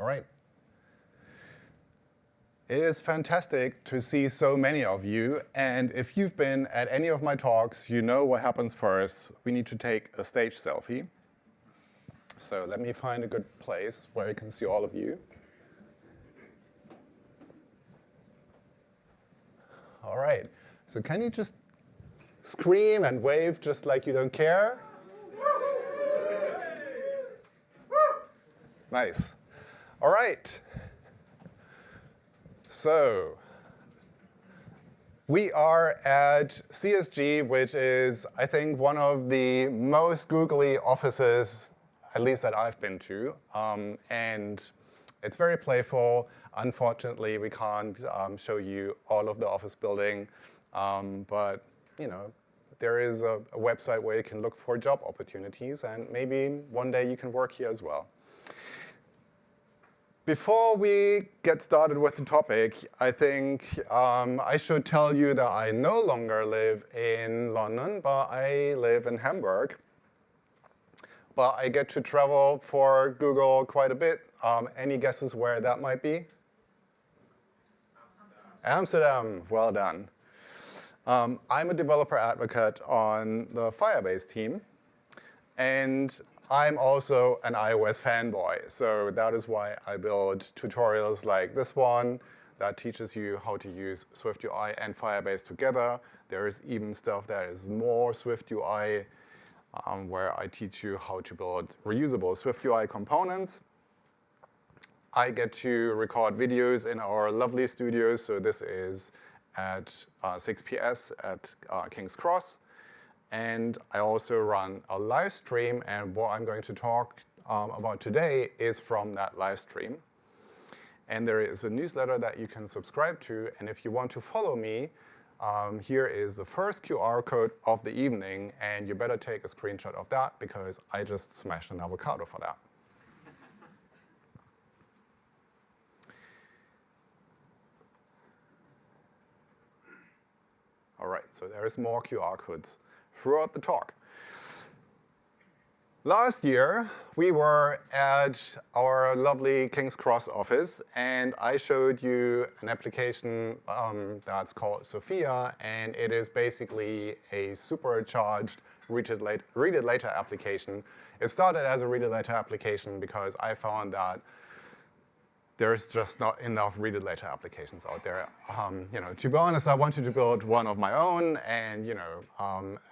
All right. It is fantastic to see so many of you. And if you've been at any of my talks, you know what happens first. We need to take a stage selfie. So let me find a good place where I can see all of you. All right. So can you just scream and wave just like you don't care? Nice. All right. So we are at CSG, which is, I think, one of the most googly offices, at least that I've been to. And it's very playful. Unfortunately, we can't show you all of the office building. But there is a website where you can look for job opportunities. And maybe one day you can work here as well. Before we get started with the topic, I think I should tell you that I no longer live in London, but I live in Hamburg. But I get to travel for Google quite a bit. Any guesses where that might be? Amsterdam. Well done. I'm a developer advocate on the Firebase team. And I'm also an iOS fanboy, so that is why I build tutorials like this one that teaches you how to use SwiftUI and Firebase together. There is even stuff that is more SwiftUI, where I teach you how to build reusable SwiftUI components. I get to record videos in our lovely studios, so this is at 6PS at King's Cross. And I also run a live stream, and what I'm going to talk about today is from that live stream. And there is a newsletter that you can subscribe to, and if you want to follow me, here is the first QR code of the evening, and you better take a screenshot of that, because I just smashed an avocado for that. All right, so there's more QR codes throughout the talk. Last year, we were at our lovely King's Cross office, and I showed you an application that's called Sofia, and it is basically a supercharged read it later application. It started as a read it later application because I found that there's just not enough read it later applications out there. To be honest, I wanted to build one of my own, and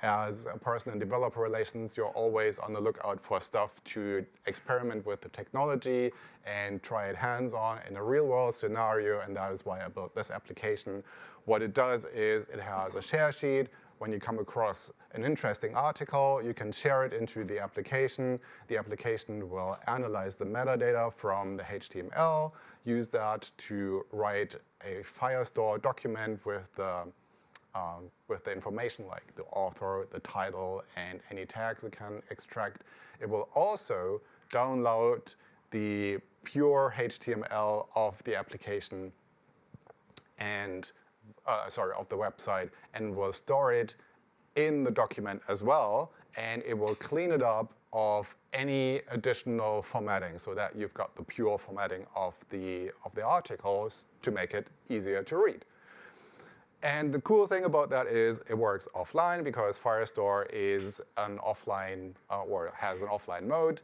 as a person in developer relations, you're always on the lookout for stuff to experiment with the technology and try it hands-on in a real-world scenario, and that is why I built this application. What it does is it has a share sheet. When you come across an interesting article, you can share it into the application. The application will analyze the metadata from the HTML, use that to write a Firestore document with the information like the author, the title, and any tags it can extract. It will also download the pure HTML of the application and of the website, and will store it in the document as well, and it will clean it up of any additional formatting so that you've got the pure formatting of the articles to make it easier to read. And the cool thing about that is it works offline because Firestore is an offline or has an offline mode,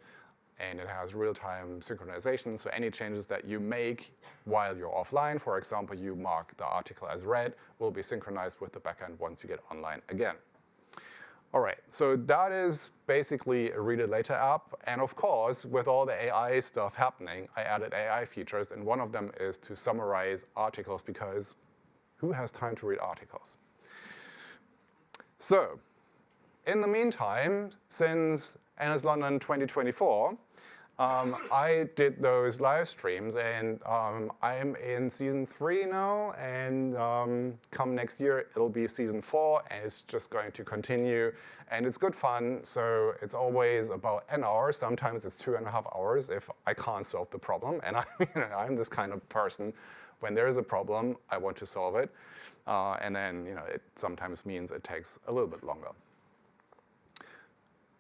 and it has real-time synchronization. So any changes that you make while you're offline, for example, you mark the article as read, will be synchronized with the backend once you get online again. All right, so that is basically a read it later app. And of course, with all the AI stuff happening, I added AI features, and one of them is to summarize articles, because who has time to read articles? So in the meantime, since NSLondon 2024, I did those live streams, and I'm in season 3 now, and come next year, it'll be season 4, and it's just going to continue, and it's good fun. So it's always about an hour. Sometimes it's 2.5 hours if I can't solve the problem, and I'm this kind of person. When there is a problem, I want to solve it, and then it sometimes means it takes a little bit longer.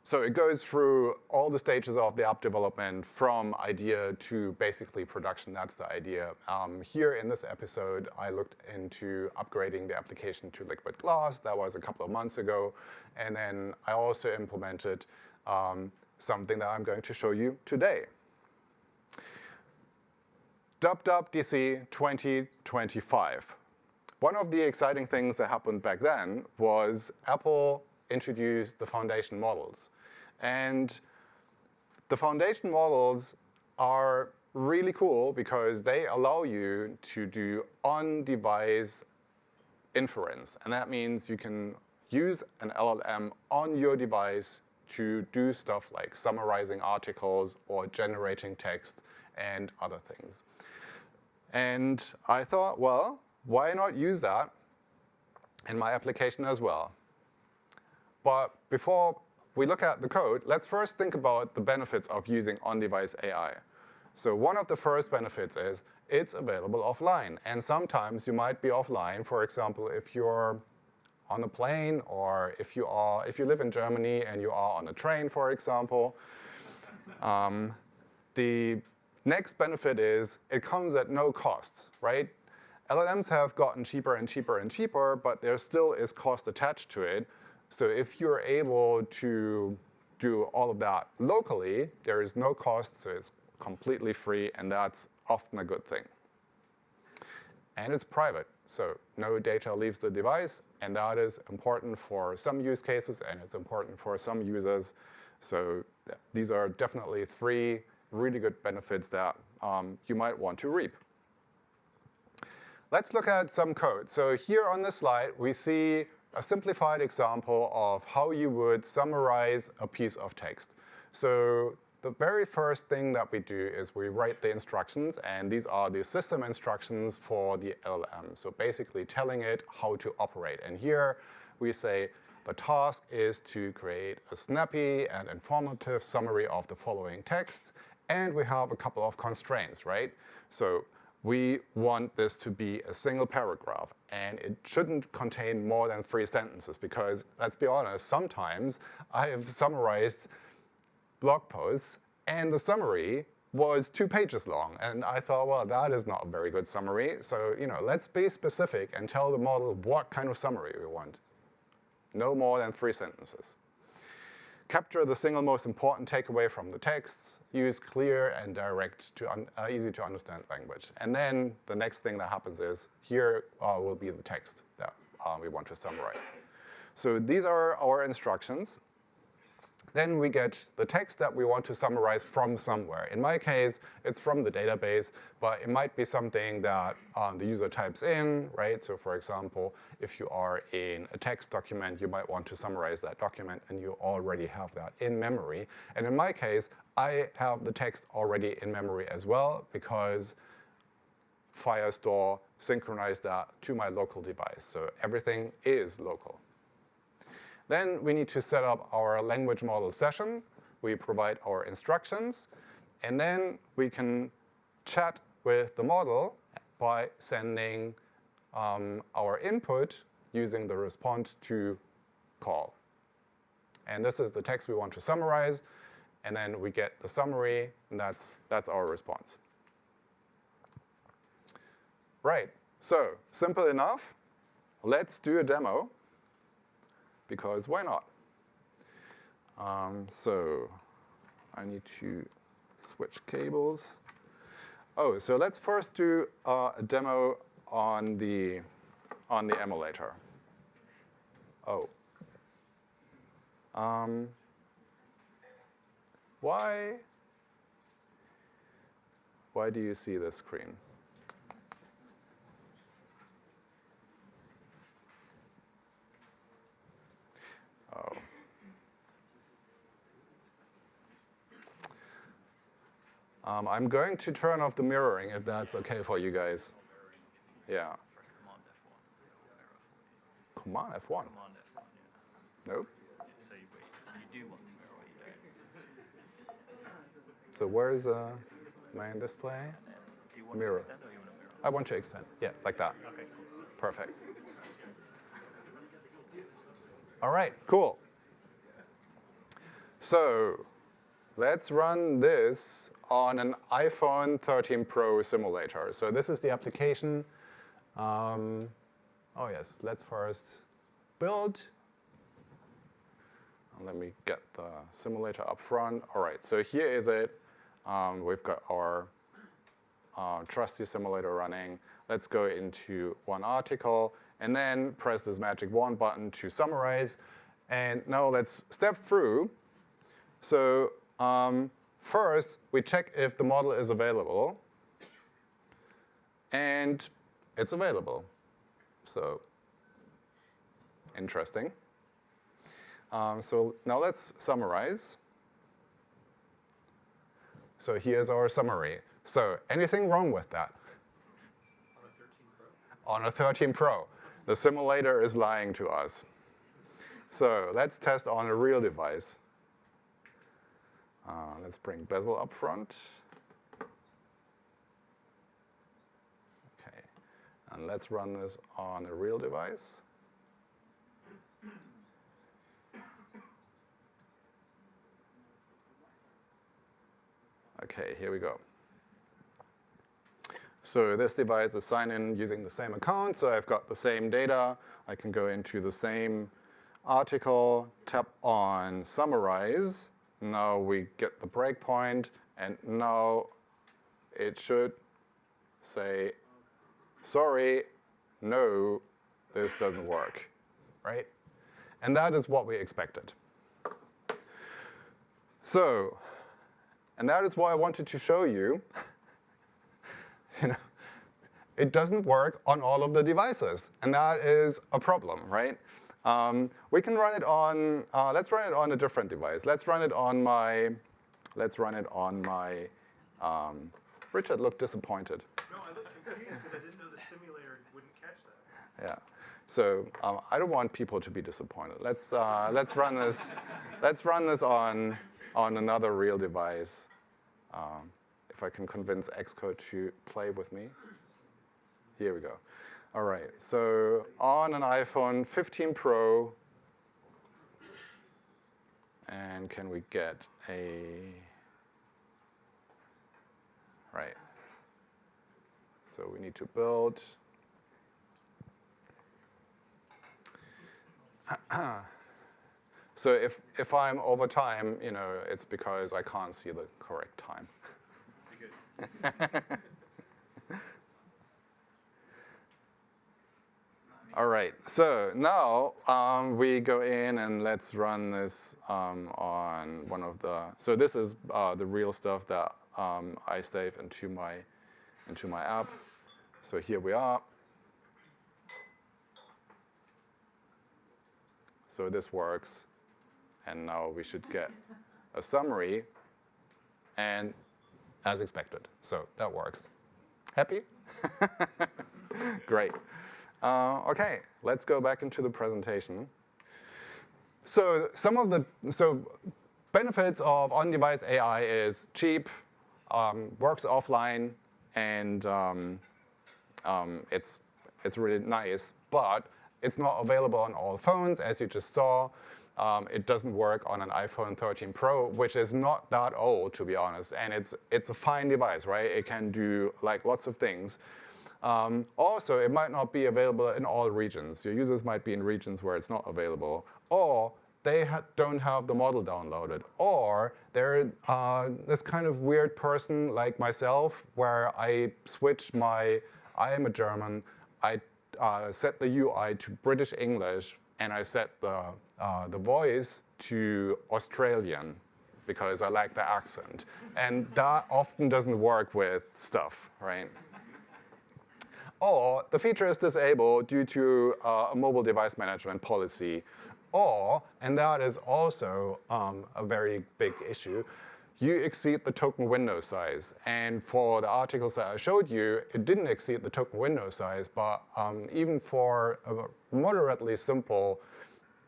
So it goes through all the stages of the app development from idea to basically production. That's the idea. Here in this episode, I looked into upgrading the application to Liquid Glass. That was a couple of months ago. And then I also implemented something that I'm going to show you today. WWDC 2025. One of the exciting things that happened back then was Apple introduced the foundation models. And the foundation models are really cool because they allow you to do on-device inference. And that means you can use an LLM on your device to do stuff like summarizing articles or generating text and other things. And I thought, well, why not use that in my application as well? But before we look at the code, let's first think about the benefits of using on-device AI. So one of the first benefits is it's available offline. And sometimes you might be offline, for example, if you're on a plane or if you live in Germany and you are on a train, for example. The next benefit is it comes at no cost, right? LLMs have gotten cheaper and cheaper and cheaper, but there still is cost attached to it. So if you're able to do all of that locally, there is no cost, so it's completely free, and that's often a good thing. And it's private, so no data leaves the device, and that is important for some use cases, and it's important for some users. So these are definitely 3 really good benefits that you might want to reap. Let's look at some code. So here on this slide, we see a simplified example of how you would summarize a piece of text. So the very first thing that we do is we write the instructions, and these are the system instructions for the LLM. So basically telling it how to operate. And here we say the task is to create a snappy and informative summary of the following text, and we have a couple of constraints, right? So we want this to be a single paragraph, and it shouldn't contain more than 3 sentences because, let's be honest, sometimes I have summarized blog posts and the summary was 2 pages long, and I thought, well, that is not a very good summary, so let's be specific and tell the model what kind of summary we want. No more than 3 sentences. Capture the single most important takeaway from the text. Use clear and direct, easy to understand language. And then the next thing that happens is here will be the text that we want to summarize. So these are our instructions. Then we get the text that we want to summarize from somewhere. In my case, it's from the database, but it might be something that the user types in, right? So for example, if you are in a text document, you might want to summarize that document, and you already have that in memory. And in my case, I have the text already in memory as well, because Firestore synchronized that to my local device. So everything is local. Then we need to set up our language model session. We provide our instructions, and then we can chat with the model by sending our input using the respond to call. And this is the text we want to summarize, and then we get the summary, and that's our response. Right, so simple enough. Let's do a demo. Because why not? So I need to switch cables. Oh, so let's first do a demo on the emulator. Oh. Why do you see this screen? Oh. I'm going to turn off the mirroring if that's okay for you guys. Yeah. Press Command F1. Command F1? Command F1, yeah. Nope. So you do want to mirror or you don't. So where's main display? Do you want Mirror. to extend or you want to mirror? I want to extend. Yeah, like that. Okay, cool. Perfect. All right, cool. So let's run this on an iPhone 13 Pro simulator. So this is the application. Oh yes, let's first build. Let me get the simulator up front. All right, so here is it. We've got our trusty simulator running. Let's go into one article and then press this magic wand button to summarize. And now let's step through. So first, we check if the model is available. And it's available. So interesting. So now let's summarize. So here's our summary. So anything wrong with that? On a 13 Pro. The simulator is lying to us. So let's test on a real device. Let's bring bezel up front. Okay, and let's run this on a real device. Okay, here we go. So this device is signed in using the same account, so I've got the same data. I can go into the same article, tap on Summarize. Now we get the breakpoint, and now it should say, sorry, no, this doesn't work, right? And that is what we expected. So, and that is what I wanted to show you. It doesn't work on all of the devices, and that is a problem, right? We can run it on. Let's run it on a different device. Let's run it on my. Richard looked disappointed. No, I looked confused because I didn't know the simulator wouldn't catch that. Yeah. So I don't want people to be disappointed. Let's run this. Let's run this on another real device. If I can convince Xcode to play with me. Here we go. All right, so on an iPhone 15 Pro, and can we get a, right. So we need to build. So if I'm over time, it's because I can't see the correct time. All right, so now we go in and let's run this on one of the, so this is the real stuff that I save into my app. So here we are. So this works, and now we should get a summary, and as expected. So that works. Happy? Great. Okay, let's go back into the presentation. So some of the benefits of on-device AI is cheap, works offline, and it's really nice. But it's not available on all phones, as you just saw. It doesn't work on an iPhone 13 Pro, which is not that old, to be honest. And it's a fine device, right? It can do like lots of things. Also, it might not be available in all regions. Your users might be in regions where it's not available, or they don't have the model downloaded, or they're this kind of weird person like myself, where I switch I am a German, I set the UI to British English, and I set the voice to Australian, because I like the accent. And that often doesn't work with stuff, right? Or the feature is disabled due to a mobile device management policy. Or, and that is also a very big issue, you exceed the token window size. And for the articles that I showed you, it didn't exceed the token window size, but even for a moderately simple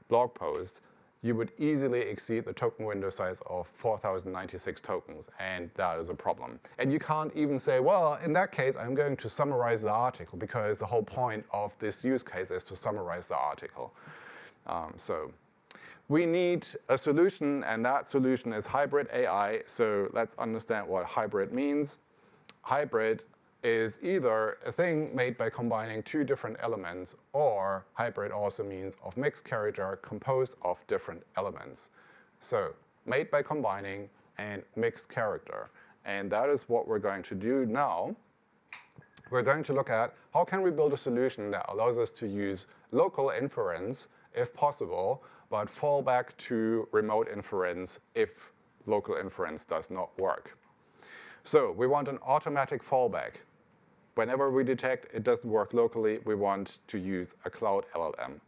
blog post, you would easily exceed the token window size of 4,096 tokens, and that is a problem. And you can't even say, well, in that case, I'm going to summarize the article, because the whole point of this use case is to summarize the article. we need a solution, and that solution is hybrid AI. So let's understand what hybrid means. Hybrid is either a thing made by combining two different elements, or hybrid also means of mixed character composed of different elements. So made by combining and mixed character. And that is what we're going to do now. We're going to look at how can we build a solution that allows us to use local inference if possible, but fall back to remote inference if local inference does not work. So we want an automatic fallback. Whenever we detect it doesn't work locally, we want to use a cloud LLM.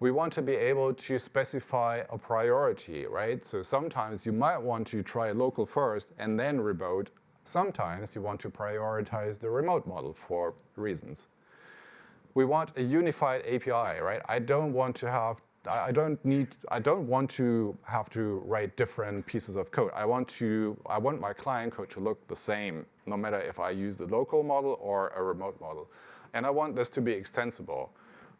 We want to be able to specify a priority, right? So sometimes you might want to try local first and then remote. Sometimes you want to prioritize the remote model for reasons. We want a unified API, right? I don't want to have to write different pieces of code. I want my client code to look the same, no matter if I use the local model or a remote model. And I want this to be extensible.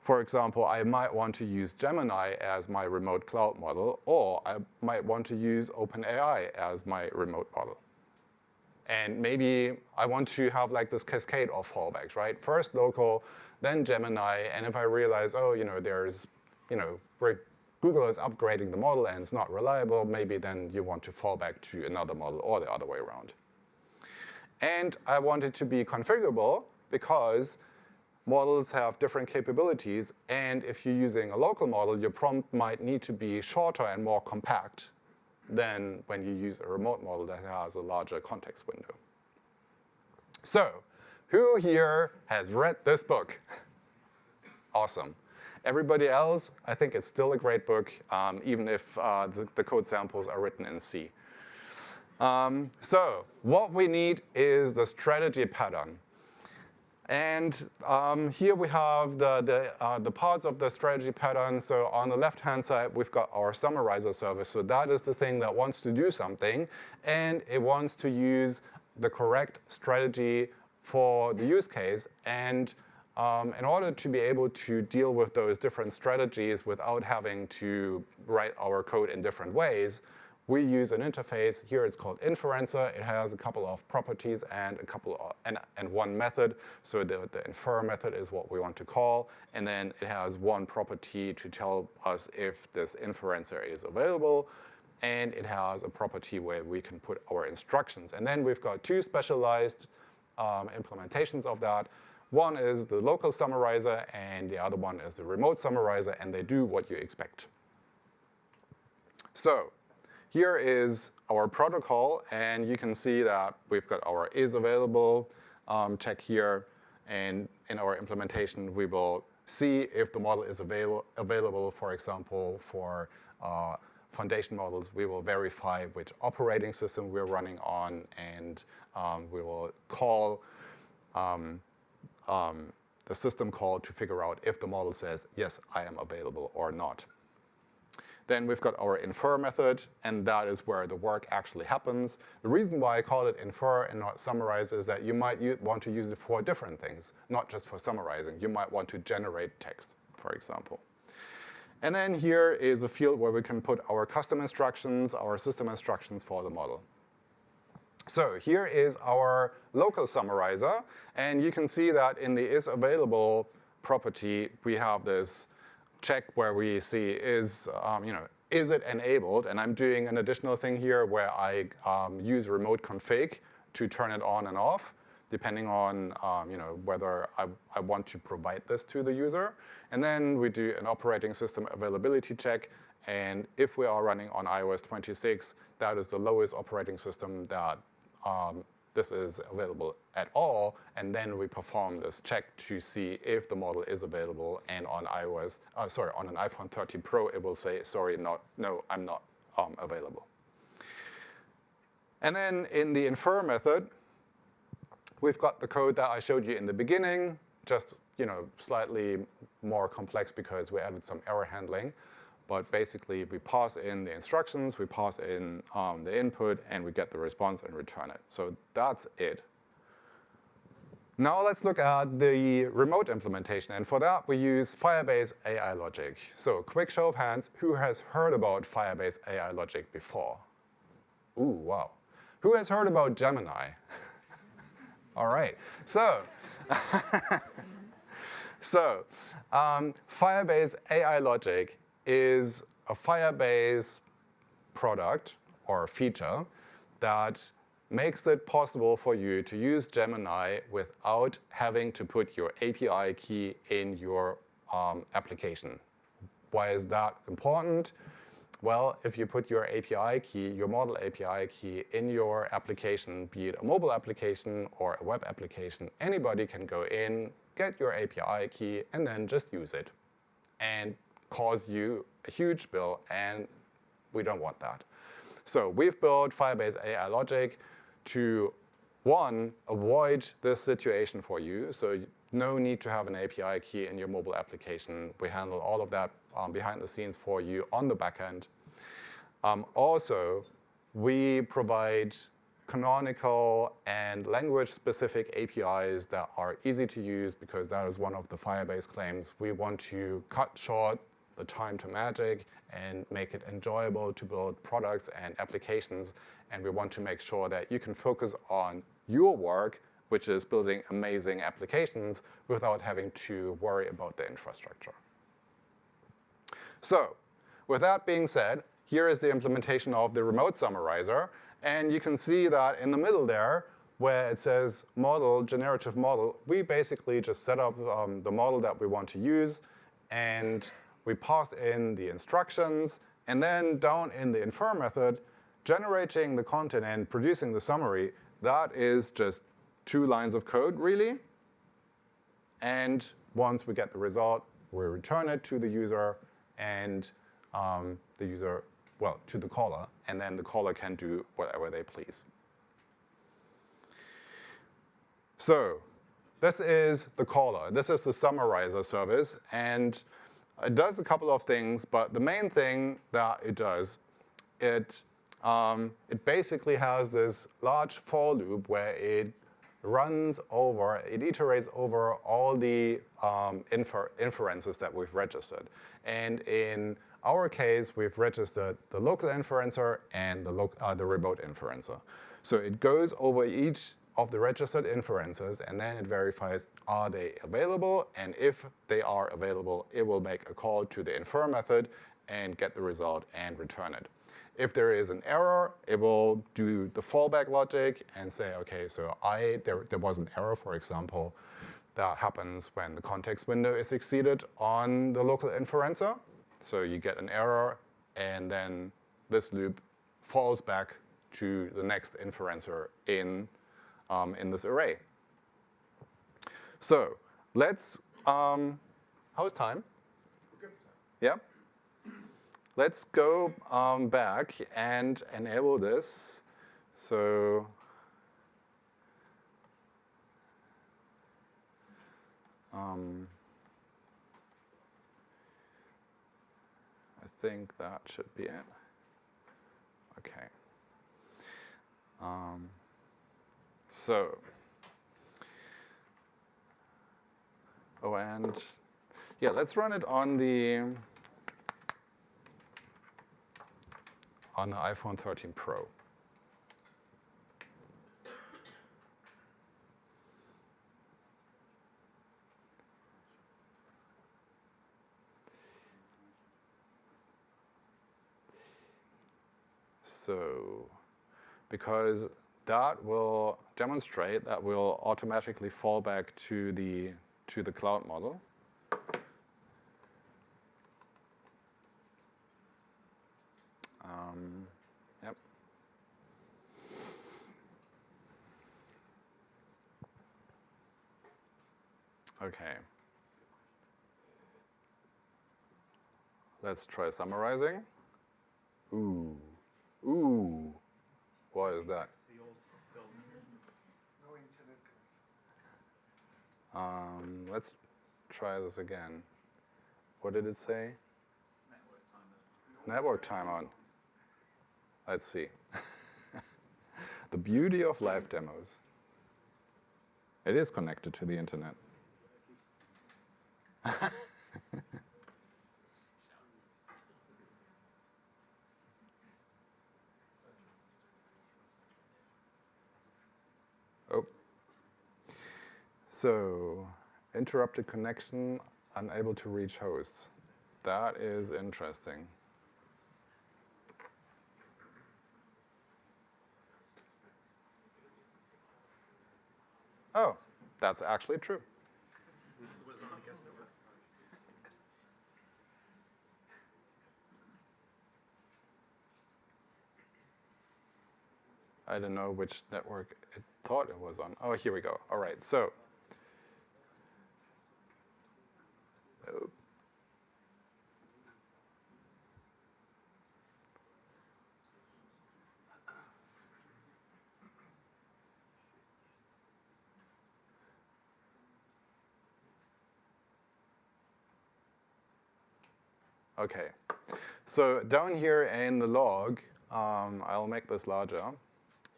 For example, I might want to use Gemini as my remote cloud model, or I might want to use OpenAI as my remote model. And maybe I want to have like this cascade of fallbacks, right? First local, then Gemini, and if I realize, oh, where Google is upgrading the model and it's not reliable, maybe then you want to fall back to another model or the other way around. And I want it to be configurable because models have different capabilities, and if you're using a local model, your prompt might need to be shorter and more compact than when you use a remote model that has a larger context window. So, who here has read this book? Awesome. Everybody else, I think it's still a great book, even if the code samples are written in C. So what we need is the strategy pattern. And here we have the parts of the strategy pattern. So on the left-hand side, we've got our summarizer service. So that is the thing that wants to do something, and it wants to use the correct strategy for the use case. And in order to be able to deal with those different strategies without having to write our code in different ways, we use an interface. Here it's called inferencer. It has a couple of properties and one method. So the infer method is what we want to call. And then it has one property to tell us if this inferencer is available. And it has a property where we can put our instructions. And then we've got two specialized implementations of that. One is the local summarizer, and the other one is the remote summarizer, and they do what you expect. So here is our protocol, and you can see that we've got our is available check here, and in our implementation, we will see if the model is available, for example, for foundation models. We will verify which operating system we're running on, and we will call the system call to figure out if the model says, yes, I am available or not. Then we've got our infer method, and that is where the work actually happens. The reason why I call it infer and not summarize is that you might want to use it for different things, not just for summarizing. You might want to generate text, for example. And then here is a field where we can put our custom instructions, our system instructions for the model. So here is our local summarizer, and you can see that in the isAvailable property, we have this check where we see is it enabled, and I'm doing an additional thing here where I use remote config to turn it on and off, depending on whether I want to provide this to the user. And then we do an operating system availability check, and if we are running on iOS 26, that is the lowest operating system that this is available at all, and then we perform this check to see if the model is available. And on on an iPhone 13 Pro, it will say, sorry, no, I'm not available. And then in the infer method, we've got the code that I showed you in the beginning, just slightly more complex because we added some error handling. But basically, we pass in the instructions, we pass in the input, and we get the response and return it. So that's it. Now let's look at the remote implementation, and for that we use Firebase AI Logic. So quick show of hands, who has heard about Firebase AI Logic before? Ooh, wow. Who has heard about Gemini? All right, so, Firebase AI Logic is a Firebase product or feature that makes it possible for you to use Gemini without having to put your API key in your application. Why is that important? Well, if you put your API key, your model API key in your application, be it a mobile application or a web application, anybody can go in, get your API key, and then just use it and cause you a huge bill, and we don't want that. So we've built Firebase AI Logic to, one, avoid this situation for you. So no need to have an API key in your mobile application. We handle all of that behind the scenes for you on the back end. Also, we provide canonical and language-specific APIs that are easy to use, because that is one of the Firebase claims. We want to cut short the time to magic and make it enjoyable to build products and applications. And we want to make sure that you can focus on your work, which is building amazing applications, without having to worry about the infrastructure. So with that being said, here is the implementation of the remote summarizer. And you can see that in the middle there, where it says model, generative model, we basically just set up the model that we want to use, and we pass in the instructions, and then down in the infer method, generating the content and producing the summary, that is just 2 lines of code, really. And once we get the result, we return it to the user, and the user, well, to the caller, and then the caller can do whatever they please. So this is the caller. This is the summarizer service, and it does a couple of things, but the main thing that it does, it basically has this large for loop where it runs over, it iterates over all the inferences that we've registered. And in our case, we've registered the local inferencer and the remote inferencer. So it goes over each of the registered inferences, and then it verifies, are they available? And if they are available, it will make a call to the infer method and get the result and return it. If there is an error, it will do the fallback logic and say, okay, so there was an error, for example, that happens when the context window is exceeded on the local inferencer. So you get an error, and then this loop falls back to the next inferencer in this array. So let's, how's time? Yeah? Let's go back and enable this. So I think that should be it. Okay. So, oh, and yeah, let's run it on the iPhone 13 Pro. So, because that will demonstrate that will automatically fall back to the cloud model. Yep. Okay. Let's try summarizing. Ooh. Ooh. What is that? The old building. No internet. Let's try this again. What did it say? Network timeout. Let's see. The beauty of live demos. It is connected to the internet. Oh. So, interrupted connection, unable to reach hosts. That is interesting. Oh, that's actually true. It was not a guest number. I don't know which network it thought it was on. Oh, here we go. All right, so. Oh. Okay, so down here in the log, I'll make this larger.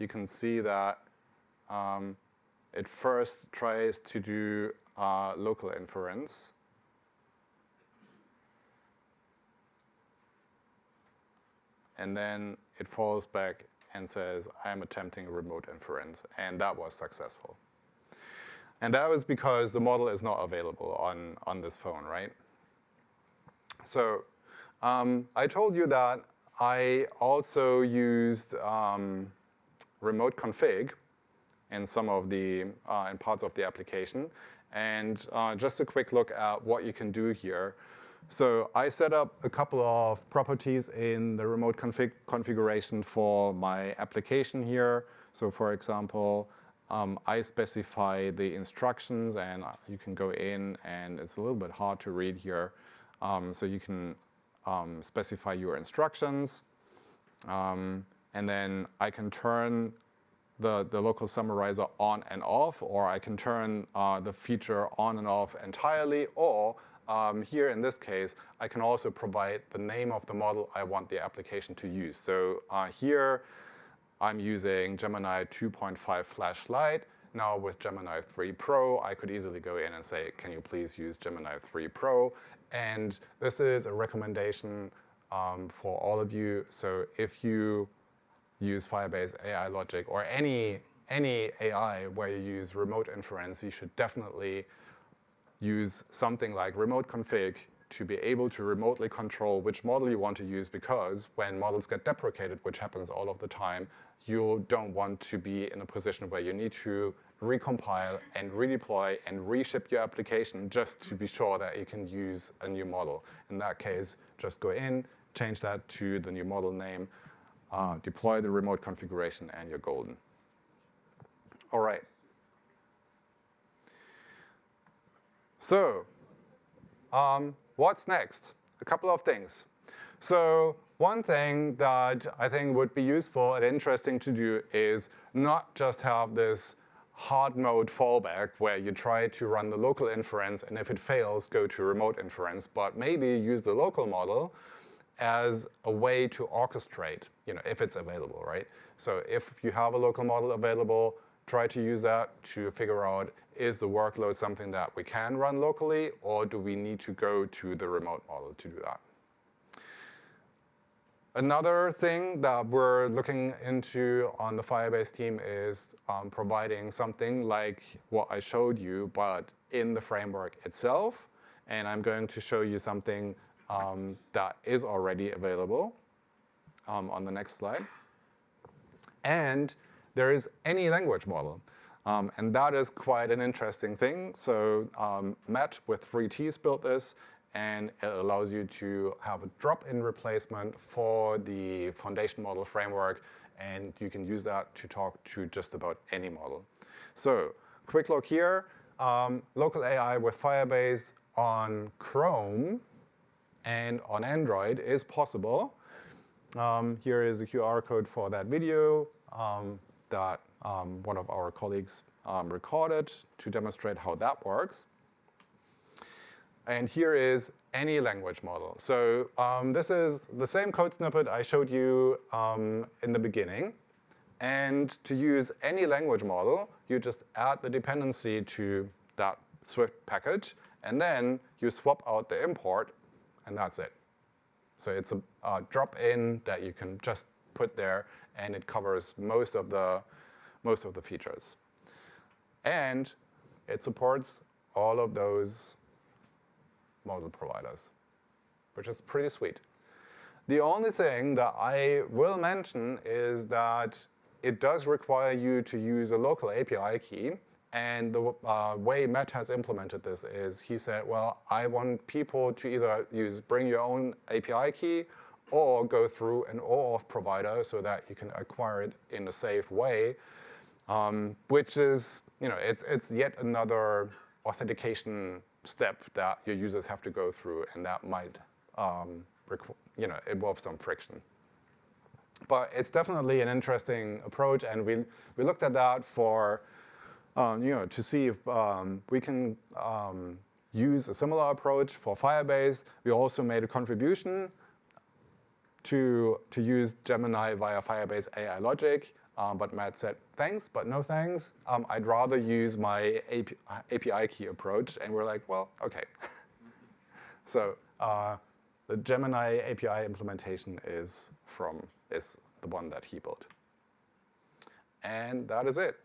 You can see that it first tries to do local inference. And then it falls back and says, I'm attempting a remote inference. And that was successful. And that was because the model is not available on this phone, right? So I told you that I also used remote config in some of the in parts of the application, and just a quick look at what you can do here. So I set up a couple of properties in the remote configuration for my application here. So for example, I specify the instructions, and you can go in, and it's a little bit hard to read here. So you can specify your instructions, and then I can turn the local summarizer on and off, or I can turn the feature on and off entirely, or here in this case, I can also provide the name of the model I want the application to use. So here I'm using Gemini 2.5 Flashlight. Now with Gemini 3 Pro, I could easily go in and say, can you please use Gemini 3 Pro? And this is a recommendation for all of you. So if you use Firebase AI logic or any AI where you use remote inference, you should definitely use something like remote config to be able to remotely control which model you want to use, because when models get deprecated, which happens all of the time, you don't want to be in a position where you need to recompile and redeploy and reship your application just to be sure that you can use a new model. In that case, just go in, change that to the new model name, deploy the remote configuration, and you're golden. All right. So what's next? A couple of things. So one thing that I think would be useful and interesting to do is not just have this hard mode fallback where you try to run the local inference, and if it fails, go to remote inference, but maybe use the local model as a way to orchestrate, if it's available, right? So if you have a local model available, try to use that to figure out, is the workload something that we can run locally, or do we need to go to the remote model to do that? Another thing that we're looking into on the Firebase team is providing something like what I showed you, but in the framework itself. And I'm going to show you something that is already available on the next slide. And there is any language model. And that is quite an interesting thing. So Matt with 3Ts built this, and it allows you to have a drop-in replacement for the foundation model framework, and you can use that to talk to just about any model. So quick look here, local AI with Firebase on Chrome and on Android is possible. Here is a QR code for that video that one of our colleagues recorded to demonstrate how that works. And here is any language model. So this is the same code snippet I showed you in the beginning. And to use any language model, you just add the dependency to that Swift package, and then you swap out the import, and that's it. So it's a drop-in that you can just put there, and it covers most of the features. And it supports all of those model providers, which is pretty sweet. The only thing that I will mention is that it does require you to use a local API key. And the way Matt has implemented this is he said, well, I want people to either bring your own API key or go through an OAuth provider so that you can acquire it in a safe way, which is, it's yet another authentication step that your users have to go through, and that might involve some friction. But it's definitely an interesting approach, and we looked at that for to see if we can use a similar approach for Firebase. We also made a contribution to use Gemini via Firebase AI logic, but Matt said, thanks, but no thanks. I'd rather use my API key approach, and we're like, well, okay. So the Gemini API implementation is the one that he built. And that is it.